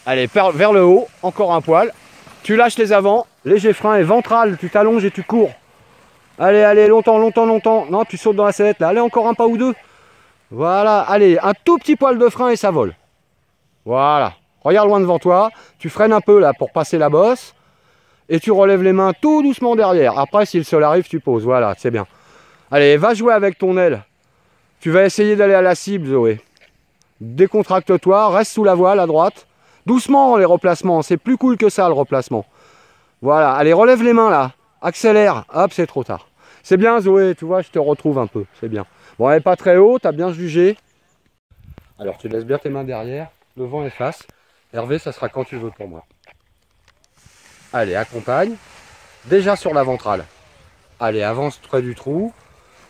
Allez, vers le haut, encore un poil. Tu lâches les avants, léger frein et ventral, tu t'allonges et tu cours. Allez, allez, longtemps, longtemps, longtemps. Non, tu sautes dans la sellette là. Allez, encore un pas ou deux. Voilà, allez, un tout petit poil de frein et ça vole. Voilà. Regarde loin devant toi. Tu freines un peu là pour passer la bosse. Et tu relèves les mains tout doucement derrière. Après, si le sol arrive, tu poses. Voilà, c'est bien. Allez, va jouer avec ton aile. Tu vas essayer d'aller à la cible, Zoé. Décontracte-toi, reste sous la voile à droite. Doucement les replacements, c'est plus cool que ça le replacement. Voilà, allez, relève les mains là. Accélère. Hop, c'est trop tard. C'est bien, Zoé, tu vois, je te retrouve un peu. C'est bien. Bon, elle n'est pas très haut, tu as bien jugé. Alors, tu laisses bien tes mains derrière. Le vent est face. Hervé, ça sera quand tu veux pour moi. Allez, accompagne. Déjà sur la ventrale. Allez, avance près du trou.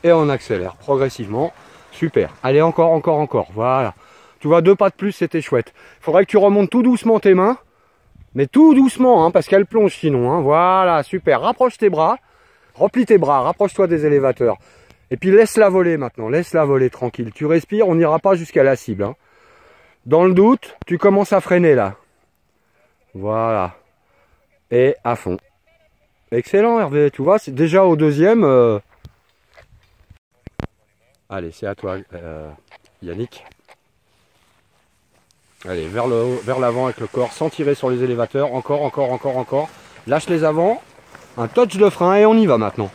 Et on accélère progressivement. Super. Allez, encore, encore, encore. Voilà. Tu vois, 2 pas de plus, c'était chouette. Il faudrait que tu remontes tout doucement tes mains. Mais tout doucement, hein, parce qu'elle plonge sinon. Hein. Voilà, super. Rapproche tes bras. Replie tes bras. Rapproche-toi des élévateurs. Et puis laisse-la voler maintenant. Laisse-la voler tranquille. Tu respires, on n'ira pas jusqu'à la cible. Hein. Dans le doute, tu commences à freiner là. Voilà. Et à fond. Excellent, Hervé. Tu vois, c'est déjà au deuxième. Allez, c'est à toi, Yannick. Allez, vers le haut, vers l'avant avec le corps, sans tirer sur les élévateurs. Encore, encore, encore, encore. Lâche les avants. Un touch de frein et on y va maintenant.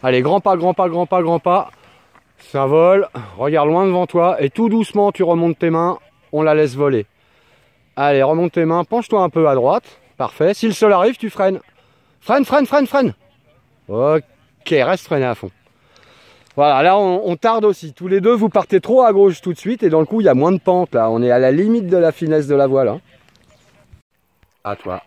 Allez, grand pas, grand pas, grand pas, grand pas. Ça vole. Regarde loin devant toi. Et tout doucement, tu remontes tes mains. On la laisse voler. Allez, remonte tes mains. Penche-toi un peu à droite. Parfait. Si le sol arrive, tu freines. Freine, freine, freine, freine. Ok, reste freiné à fond. Voilà, là on tarde aussi. Tous les deux, vous partez trop à gauche tout de suite et dans le coup, il y a moins de pente là. On est à la limite de la finesse de la voile. Hein. À toi.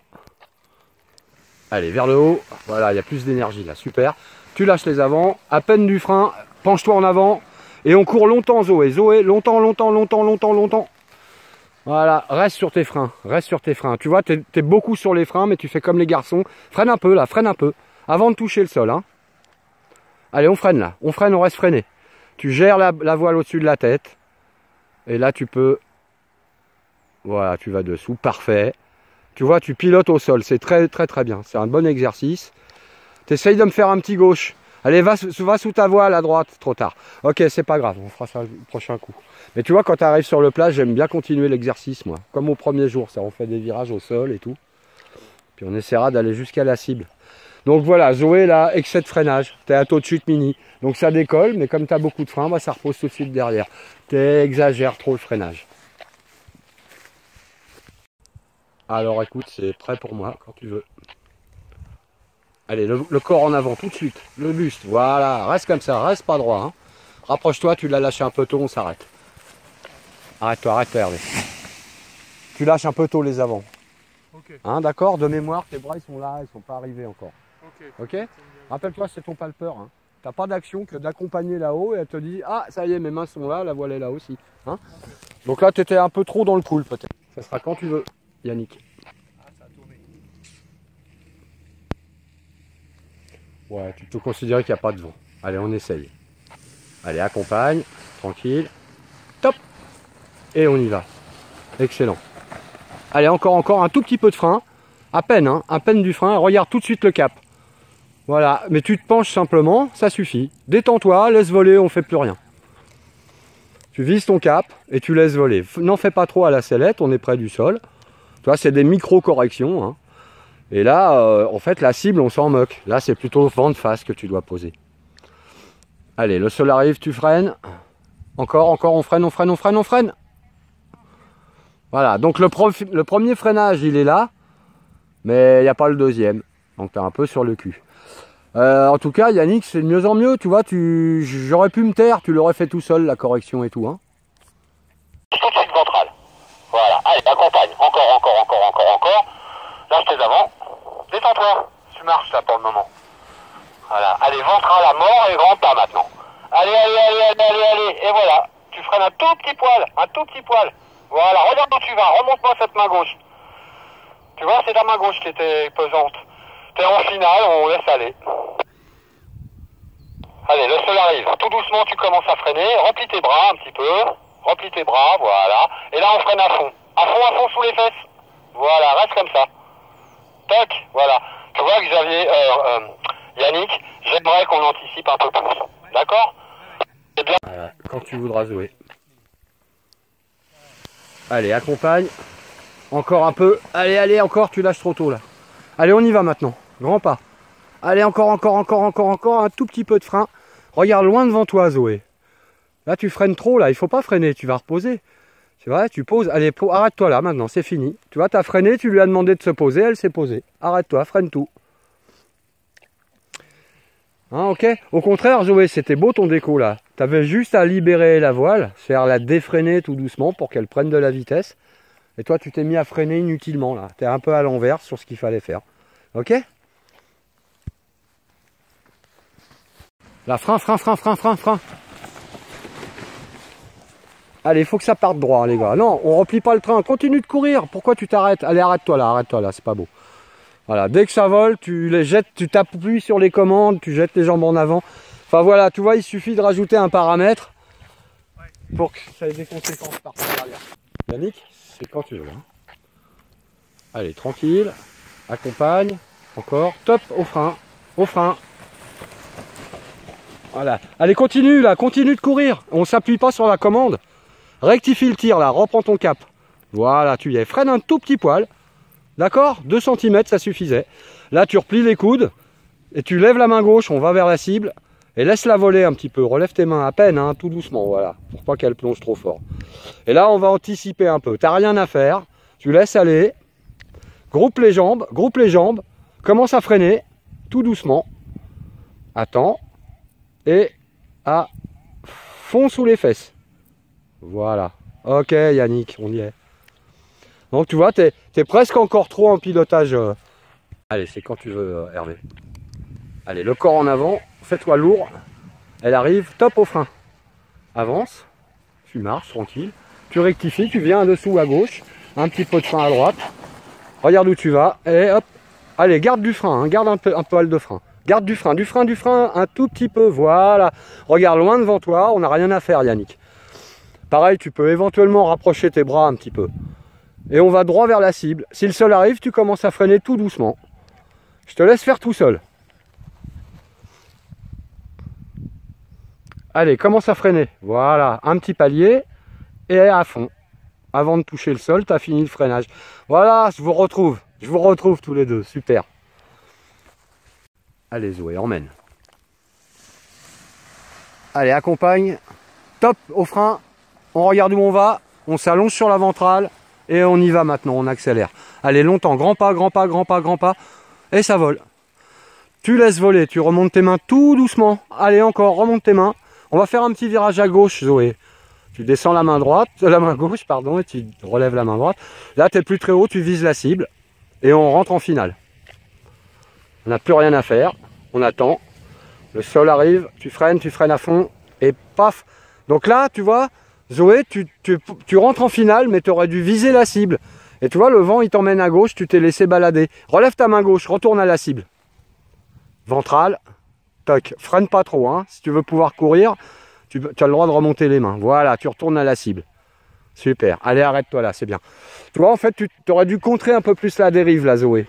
Allez, vers le haut. Voilà, il y a plus d'énergie là. Super. Tu lâches les avants. À peine du frein. Penche-toi en avant. Et on court longtemps, Zoé. Zoé, longtemps, longtemps, longtemps, longtemps, longtemps. Voilà, reste sur tes freins. Reste sur tes freins. Tu vois, t'es beaucoup sur les freins, mais tu fais comme les garçons. Freine un peu là, freine un peu. Avant de toucher le sol. Hein. Allez, on freine là. On freine, on reste freiné. Tu gères la voile au-dessus de la tête. Et là, tu peux... Voilà, tu vas dessous. Parfait. Tu vois, tu pilotes au sol. C'est très, très, très bien. C'est un bon exercice. Tu essayes de me faire un petit gauche. Allez, va sous ta voile à droite. Trop tard. Ok, c'est pas grave. On fera ça le prochain coup. Mais tu vois, quand tu arrives sur le plat, j'aime bien continuer l'exercice, moi. Comme au premier jour. Ça, on fait des virages au sol et tout. Puis on essaiera d'aller jusqu'à la cible. Donc voilà, Zoé, là, excès de freinage. Tu es à taux de chute mini. Donc ça décolle, mais comme tu as beaucoup de frein, bah, ça repose tout de suite derrière. Tu exagères trop le freinage. Alors écoute, c'est prêt pour moi, quand tu veux. Allez, le corps en avant tout de suite. Le buste, voilà. Reste comme ça, reste pas droit. Hein. Rapproche-toi, tu l'as lâché un peu tôt, on s'arrête. Arrête-toi, arrête-toi, Hervé. Tu lâches un peu tôt les avants. Okay. Hein, d'accord, de mémoire, tes bras ils sont là, ils sont pas arrivés encore. Ok. Rappelle-toi, c'est ton palpeur. Hein. Tu n'as pas d'action que d'accompagner là-haut et elle te dit ah ça y est, mes mains sont là, la voile est là aussi. Hein. Donc là, tu étais un peu trop dans le pool peut-être. Ça sera quand tu veux, Yannick. Ah, ça a tourné. Ouais, tu peux considérer qu'il n'y a pas de vent. Allez, on essaye. Allez, accompagne, tranquille. Top. Et on y va. Excellent. Allez, encore, un tout petit peu de frein. À peine, hein, à peine du frein. Regarde tout de suite le cap. Voilà, mais tu te penches simplement, ça suffit. Détends-toi, laisse voler, on ne fait plus rien. Tu vises ton cap et tu laisses voler. N'en fais pas trop à la sellette, on est près du sol. Tu vois, c'est des micro-corrections. Hein. Et là, en fait, la cible, on s'en moque. Là, c'est plutôt vent de face que tu dois poser. Allez, le sol arrive, tu freines. Encore, on freine, on freine, on freine, on freine. Voilà, donc le premier freinage, il est là. Mais il n'y a pas le deuxième. Donc tu es un peu sur le cul. En tout cas, Yannick, c'est de mieux en mieux. Tu vois, j'aurais pu me taire. Tu l'aurais fait tout seul, la correction et tout. Hein. Tout de suite ventrale. Voilà. Allez, accompagne. Encore. Lâche tes avants. Détends-toi. Tu marches là pour le moment. Voilà. Allez, ventrale à mort et grand pas maintenant. Allez. Et voilà. Tu freines un tout petit poil. Voilà. Regarde où tu vas. Remonte-moi cette main gauche. Tu vois, c'est ta main gauche qui était pesante. T'es en finale, on laisse aller. Allez, le sol arrive. Tout doucement, tu commences à freiner. Replie tes bras un petit peu. Replie tes bras, voilà. Et là, on freine à fond. À fond sous les fesses. Voilà, reste comme ça. Toc, voilà. Tu vois que Xavier, Yannick, j'aimerais qu'on anticipe un peu plus. D'accord? C'est bien. Voilà, quand tu voudras, Zoé. Allez, accompagne. Encore un peu. Allez, allez, encore, tu lâches trop tôt là. Allez, on y va maintenant. Grand pas. Allez, encore, un tout petit peu de frein. Regarde loin devant toi, Zoé. Là, tu freines trop, là. Il faut pas freiner, tu vas reposer. Tu vois, tu poses. Allez, arrête-toi là, maintenant, c'est fini. Tu vois, tu as freiné, tu lui as demandé de se poser, elle s'est posée. Arrête-toi, freine tout. Hein, ok. Au contraire, Zoé, c'était beau ton déco, là. Tu avais juste à libérer la voile, faire la défreiner tout doucement pour qu'elle prenne de la vitesse. Et toi, tu t'es mis à freiner inutilement, là. Tu es un peu à l'envers sur ce qu'il fallait faire. Ok? Là, frein. Allez, il faut que ça parte droit, les gars. Non, on replie pas le train. Continue de courir. Pourquoi tu t'arrêtes? Allez, arrête-toi là, c'est pas beau. Voilà, dès que ça vole, tu les jettes, tu t'appuies sur les commandes, tu jettes les jambes en avant. Enfin voilà, tu vois, il suffit de rajouter un paramètre pour que ça ait des conséquences par derrière. Yannick, c'est quand tu veux. Hein. Allez, tranquille, accompagne, encore, top, au frein. Voilà, allez, continue là, continue de courir. On s'appuie pas sur la commande. Rectifie le tir là, reprends ton cap. Voilà, tu y es, freine un tout petit poil. D'accord? 2 cm, ça suffisait. Là, tu replies les coudes et tu lèves la main gauche, on va vers la cible et laisse-la voler un petit peu. Relève tes mains à peine, hein, tout doucement, voilà, pour pas qu'elle plonge trop fort. Et là, on va anticiper un peu. T'as rien à faire, tu laisses aller, groupe les jambes, commence à freiner, tout doucement. Attends et à fond sous les fesses. Voilà. Ok, Yannick, on y est. Donc tu vois, t'es presque encore trop en pilotage. Allez, c'est quand tu veux, Hervé. Allez, le corps en avant, fais-toi lourd. Elle arrive, top au frein. Avance, tu marches tranquille. Tu rectifies, tu viens en dessous à gauche. Un petit peu de frein à droite. Regarde où tu vas. Et hop. Allez, garde du frein, hein, garde un poil de frein. Garde du frein, un tout petit peu. Voilà. Regarde loin devant toi, on n'a rien à faire, Yannick. Pareil, tu peux éventuellement rapprocher tes bras un petit peu. Et on va droit vers la cible. Si le sol arrive, tu commences à freiner tout doucement. Je te laisse faire tout seul. Allez, commence à freiner. Voilà, un petit palier et à fond. Avant de toucher le sol, tu as fini le freinage. Voilà, je vous retrouve tous les deux. Super. Allez Zoé, emmène. Allez, accompagne. Top au frein. On regarde où on va. On s'allonge sur la ventrale. Et on y va maintenant, on accélère. Allez, longtemps, grand pas. Et ça vole. Tu laisses voler, tu remontes tes mains tout doucement. Allez, encore, remonte tes mains. On va faire un petit virage à gauche, Zoé. Tu descends la main gauche, pardon, et tu relèves la main droite. Là, tu n'es plus très haut, tu vises la cible. Et on rentre en finale. On n'a plus rien à faire. On attend. Le sol arrive, tu freines à fond. Et paf. Donc là, tu vois... Zoé, tu rentres en finale, mais tu aurais dû viser la cible. Et tu vois, le vent, il t'emmène à gauche, tu t'es laissé balader. Relève ta main gauche, retourne à la cible. Ventrale, toc, freine pas trop. Hein. Si tu veux pouvoir courir, tu as le droit de remonter les mains. Voilà, tu retournes à la cible. Super. Allez, arrête-toi là, c'est bien. Tu vois, en fait, tu aurais dû contrer un peu plus la dérive, là, Zoé.